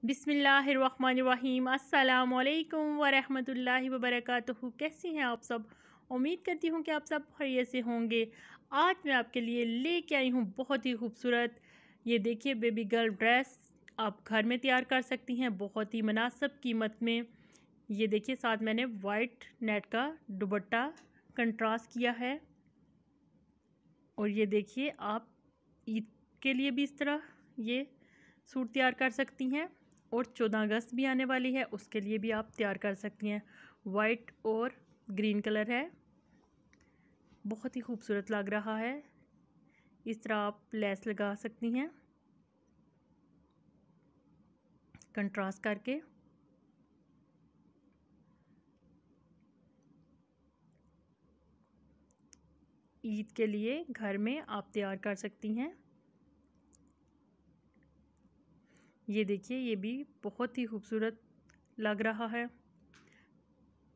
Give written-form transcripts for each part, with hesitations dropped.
बिस्मिल्लाहिर्रहमानिर्रहीम अस्सलामुअलैकुम वरहमतुल्लाहि वबरकातुहू। कैसी हैं आप सब? उम्मीद करती हूँ कि आप सब खैरियत से होंगे। आज मैं आपके लिए लेके आई हूँ बहुत ही खूबसूरत, ये देखिए बेबी गर्ल ड्रेस आप घर में तैयार कर सकती हैं बहुत ही मुनासिब कीमत में। ये देखिए साथ मैंने वाइट नेट का दुपट्टा कंट्रास्ट किया है। और ये देखिए आप ईद के लिए भी इस तरह ये सूट तैयार कर सकती हैं। और 14 अगस्त भी आने वाली है, उसके लिए भी आप तैयार कर सकती हैं। वाइट और ग्रीन कलर है, बहुत ही खूबसूरत लग रहा है। इस तरह आप लेस लगा सकती हैं कंट्रास्ट करके। ईद के लिए घर में आप तैयार कर सकती हैं। ये देखिए ये भी बहुत ही खूबसूरत लग रहा है।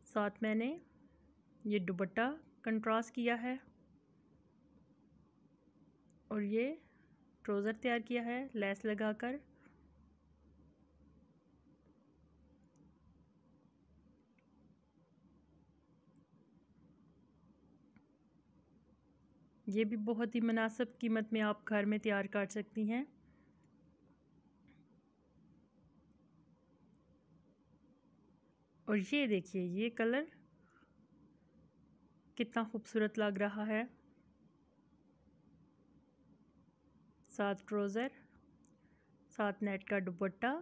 साथ मैंने ये दुपट्टा कंट्रास्ट किया है और ये ट्राउज़र तैयार किया है लेस लगाकर। ये भी बहुत ही मुनासिब कीमत में आप घर में तैयार कर सकती हैं। और ये देखिए ये कलर कितना खूबसूरत लग रहा है। साथ ट्राउज़र, साथ नेट का दुपट्टा।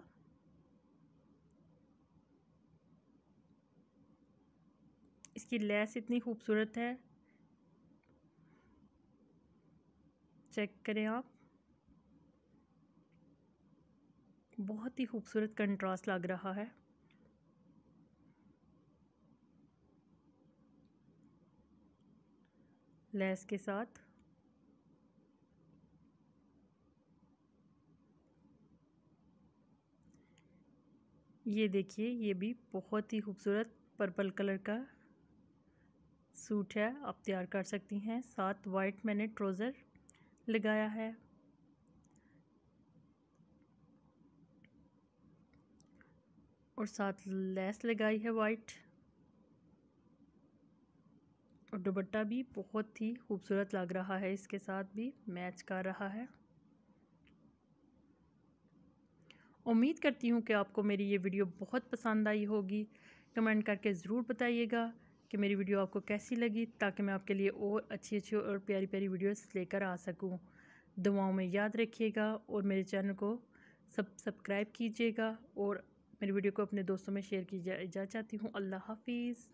इसकी लेस इतनी खूबसूरत है, चेक करें आप। बहुत ही खूबसूरत कंट्रास्ट लग रहा है। लेस के साथ ये देखिए ये भी बहुत ही खूबसूरत पर्पल कलर का सूट है, आप तैयार कर सकती हैं। साथ वाइट मैंने ट्राउज़र लगाया है और साथ लेस लगाई है वाइट। और दुपट्टा भी बहुत ही खूबसूरत लग रहा है, इसके साथ भी मैच कर रहा है। उम्मीद करती हूँ कि आपको मेरी ये वीडियो बहुत पसंद आई होगी। कमेंट करके ज़रूर बताइएगा कि मेरी वीडियो आपको कैसी लगी, ताकि मैं आपके लिए और अच्छी अच्छी और प्यारी प्यारी वीडियोस लेकर आ सकूँ। दुआओं में याद रखिएगा और मेरे चैनल को सब्सक्राइब कीजिएगा और मेरी वीडियो को अपने दोस्तों में शेयर कीजिए। इजाज़त चाहती हूँ। अल्लाह हाफिज़।